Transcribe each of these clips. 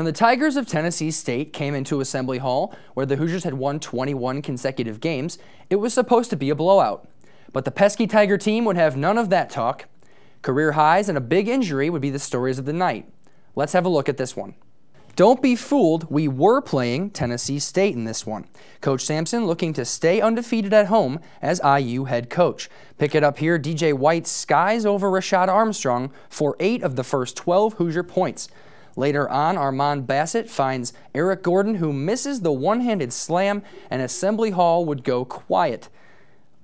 When the Tigers of Tennessee State came into Assembly Hall, where the Hoosiers had won 21 consecutive games, it was supposed to be a blowout. But the pesky Tiger team would have none of that talk. Career highs and a big injury would be the stories of the night. Let's have a look at this one. Don't be fooled, we were playing Tennessee State in this one. Coach Sampson looking to stay undefeated at home as IU head coach. Pick it up here, DJ White skies over Rashad Armstrong for 8 of the first 12 Hoosier points. Later on, Armand Bassett finds Eric Gordon, who misses the one-handed slam, and Assembly Hall would go quiet.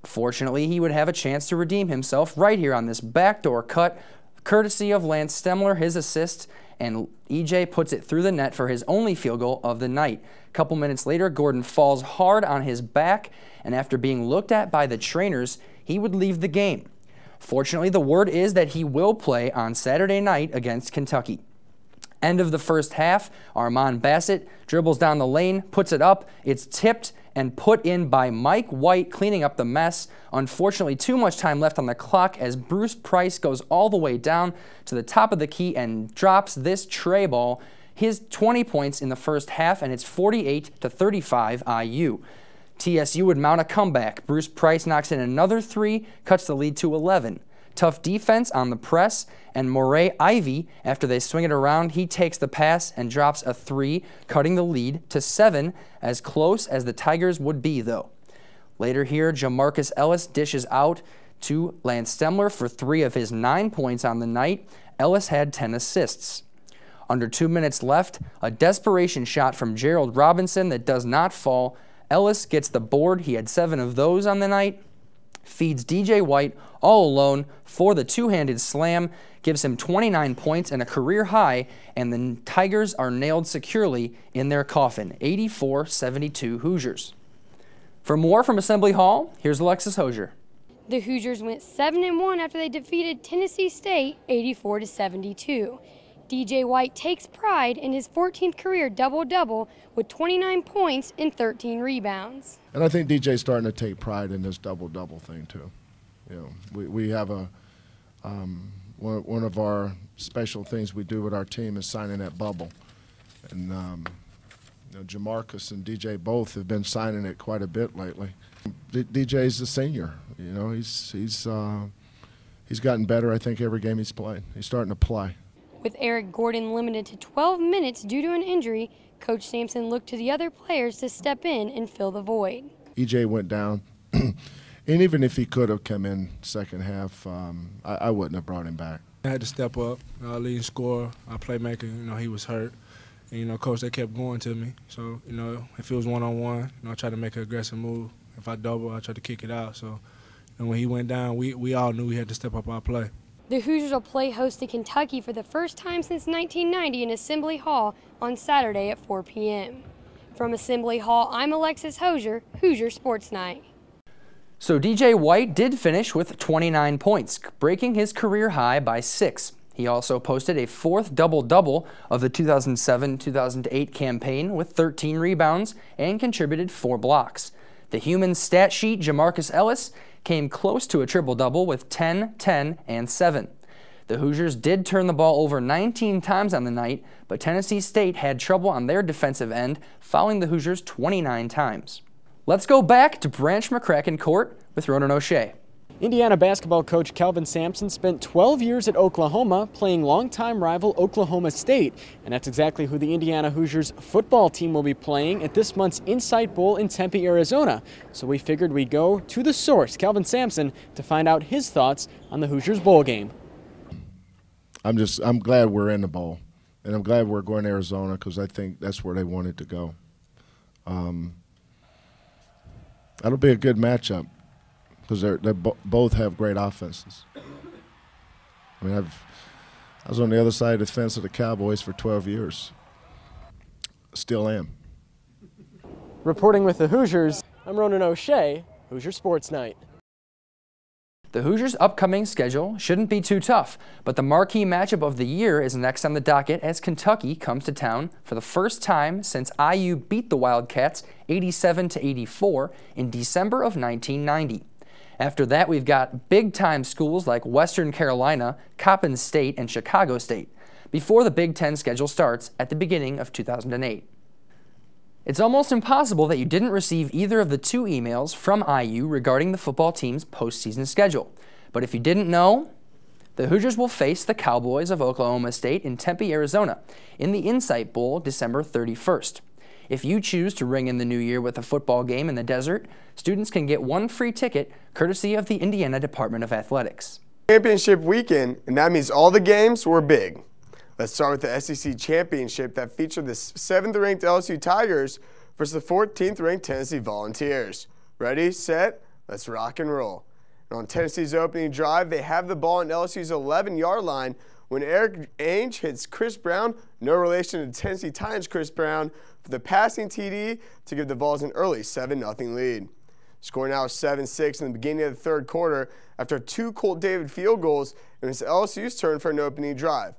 Fortunately, he would have a chance to redeem himself right here on this backdoor cut, courtesy of Lance Stemler, his assist, and EJ puts it through the net for his only field goal of the night. A couple minutes later, Gordon falls hard on his back, and after being looked at by the trainers, he would leave the game. Fortunately, the word is that he will play on Saturday night against Kentucky. End of the first half, Armand Bassett dribbles down the lane, puts it up, it's tipped and put in by Mike White, cleaning up the mess. Unfortunately, too much time left on the clock as Bruce Price goes all the way down to the top of the key and drops this tray ball, his 20 points in the first half, and it's 48-35 IU. TSU would mount a comeback. Bruce Price knocks in another 3, cuts the lead to 11. Tough defense on the press, and Moray Ivy, after they swing it around, he takes the pass and drops a 3, cutting the lead to 7, as close as the Tigers would be, though. Later here, Jamarcus Ellis dishes out to Lance Stemler for 3 of his 9 points on the night. Ellis had 10 assists. Under 2 minutes left, a desperation shot from Gerald Robinson that does not fall. Ellis gets the board. He had 7 of those on the night. Feeds DJ White all alone for the two-handed slam, gives him 29 points and a career high, and the Tigers are nailed securely in their coffin, 84-72 Hoosiers. For more from Assembly Hall, here's Alexis Hosier. The Hoosiers went 7-1 after they defeated Tennessee State 84-72. DJ White takes pride in his 14th career double-double with 29 points and 13 rebounds. And I think DJ's starting to take pride in this double-double thing too. You know, we have a one of our special things we do with our team is signing that bubble, and you know, Jamarcus and DJ both have been signing it quite a bit lately. DJ's a senior. You know, he's gotten better. I think every game he's played, he's starting to play. With Eric Gordon limited to 12 minutes due to an injury, Coach Sampson looked to the other players to step in and fill the void. EJ went down, and even if he could have come in second half, I wouldn't have brought him back. I had to step up, leading scorer, our playmaker. You know, he was hurt, and you know, coach, they kept going to me. So you know, if it was one-on-one, you know, I tried to make an aggressive move. If I double, I tried to kick it out. So, and when he went down, we all knew we had to step up our play. The Hoosiers will play host to Kentucky for the first time since 1990 in Assembly Hall on Saturday at 4 p.m. From Assembly Hall, I'm Alexis Hosier, Hoosier Sports Night. So DJ White did finish with 29 points, breaking his career high by 6. He also posted a 4th double-double of the 2007-2008 campaign with 13 rebounds and contributed 4 blocks. The human stat sheet, Jamarcus Ellis, came close to a triple-double with 10, 10, and 7. The Hoosiers did turn the ball over 19 times on the night, but Tennessee State had trouble on their defensive end, fouling the Hoosiers 29 times. Let's go back to Branch McCracken Court with Ronan O'Shea. Indiana basketball coach Kelvin Sampson spent 12 years at Oklahoma playing longtime rival Oklahoma State, and that's exactly who the Indiana Hoosiers football team will be playing at this month's Insight Bowl in Tempe, Arizona. So we figured we'd go to the source, Kelvin Sampson, to find out his thoughts on the Hoosiers bowl game. I'm glad we're in the bowl, and I'm glad we're going to Arizona because I think that's where they wanted to go. That'll be a good matchup, because they both have great offenses. I mean, I was on the other side of the fence of the Cowboys for 12 years. Still am. Reporting with the Hoosiers, I'm Ronan O'Shea, Hoosier Sports Night. The Hoosiers' upcoming schedule shouldn't be too tough, but the marquee matchup of the year is next on the docket as Kentucky comes to town for the first time since IU beat the Wildcats 87-84 in December of 1990. After that, we've got big-time schools like Western Carolina, Coppin State, and Chicago State. before the Big Ten schedule starts at the beginning of 2008. It's almost impossible that you didn't receive either of the 2 emails from IU regarding the football team's postseason schedule. But if you didn't know, the Hoosiers will face the Cowboys of Oklahoma State in Tempe, Arizona in the Insight Bowl December 31st. If you choose to ring in the new year with a football game in the desert, students can get 1 free ticket courtesy of the Indiana Department of Athletics. Championship weekend, and that means all the games were big. Let's start with the SEC Championship that featured the 7th-ranked LSU Tigers versus the 14th-ranked Tennessee Volunteers. Ready, set, let's rock and roll. And on Tennessee's opening drive, they have the ball on LSU's 11-yard line when Eric Ainge hits Chris Brown, no relation to Tennessee Titans Chris Brown, for the passing TD to give the Vols an early 7-0 lead. Score now is 7-6 in the beginning of the 3rd quarter after 2 Colt David field goals, and it's LSU's turn for an opening drive.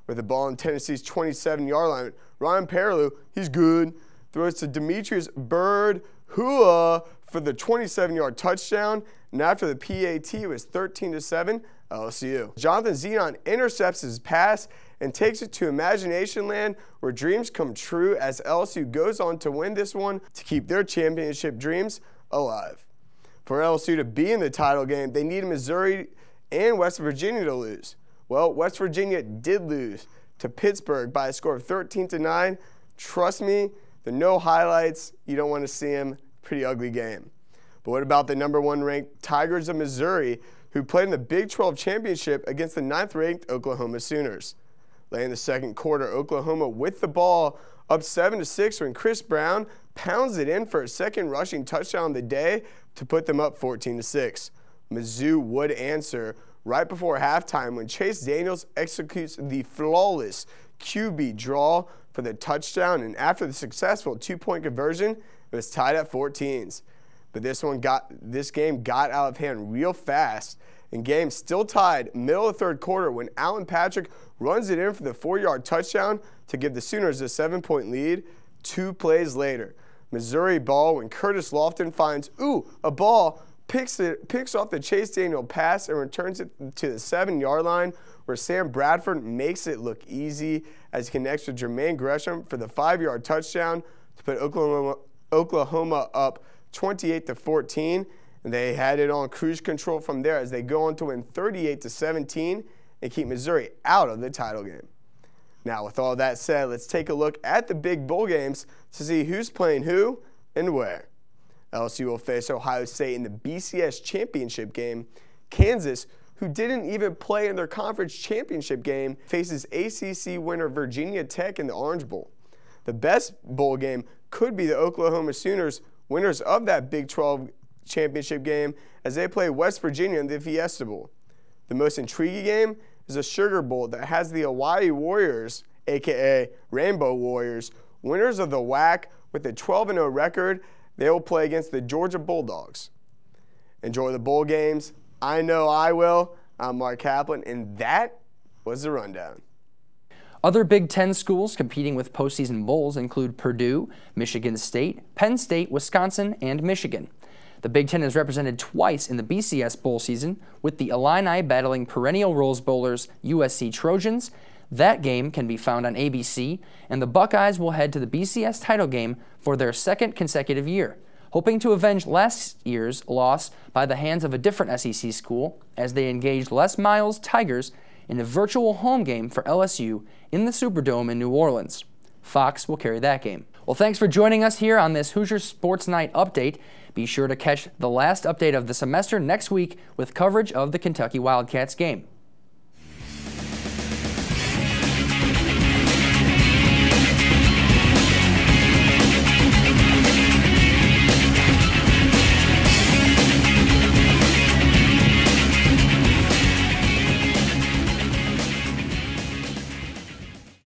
With the ball on Tennessee's 27-yard line, Ryan Perlew, he's good, throws to Demetrius Bird-Hua for the 27-yard touchdown, and after the PAT, it was 13-7 LSU. Jonathan Zenon intercepts his pass and takes it to Imagination Land where dreams come true as LSU goes on to win this one to keep their championship dreams alive. For LSU to be in the title game, they need Missouri and West Virginia to lose. Well, West Virginia did lose to Pittsburgh by a score of 13-9. Trust me, the no highlights, you don't want to see them. Pretty ugly game. But what about the #1 ranked Tigers of Missouri, who played in the Big 12 Championship against the 9th-ranked Oklahoma Sooners? Late in the 2nd quarter, Oklahoma with the ball up 7-6 when Chris Brown pounds it in for a 2nd rushing touchdown of the day to put them up 14-6. Mizzou would answer right before halftime when Chase Daniels executes the flawless QB draw for the touchdown, and after the successful 2-point conversion, it was tied at 14s. But this game got out of hand real fast, and game still tied middle of the 3rd quarter when Alan Patrick runs it in for the 4-yard touchdown to give the Sooners a 7-point lead 2 plays later. Missouri ball when Curtis Lofton finds, a ball, picks off the Chase Daniel pass and returns it to the 7-yard line where Sam Bradford makes it look easy as he connects with Jermaine Gresham for the 5-yard touchdown to put Oklahoma up 28-14, and they had it on cruise control from there as they go on to win 38-17 and keep Missouri out of the title game. Now, with all that said, let's take a look at the big bowl games to see who's playing who and where. LSU will face Ohio State in the BCS championship game. Kansas, who didn't even play in their conference championship game, faces ACC winner Virginia Tech in the Orange Bowl. The best bowl game could be the Oklahoma Sooners, winners of that Big 12 championship game, as they play West Virginia in the Fiesta Bowl. The most intriguing game is a Sugar Bowl that has the Hawaii Warriors, a.k.a. Rainbow Warriors, winners of the WAC with a 12-0 record. They will play against the Georgia Bulldogs. Enjoy the bowl games. I know I will. I'm Mark Kaplan, and that was the rundown. Other Big Ten schools competing with postseason bowls include Purdue, Michigan State, Penn State, Wisconsin, and Michigan. The Big Ten is represented twice in the BCS bowl season, with the Illini battling perennial Rose Bowlers USC Trojans. That game can be found on ABC, and the Buckeyes will head to the BCS title game for their 2nd consecutive year, hoping to avenge last year's loss by the hands of a different SEC school as they engaged Les Miles' Tigers in a virtual home game for LSU in the Superdome in New Orleans. Fox will carry that game. Well, thanks for joining us here on this Hoosier Sports Night update. Be sure to catch the last update of the semester next week with coverage of the Kentucky Wildcats game.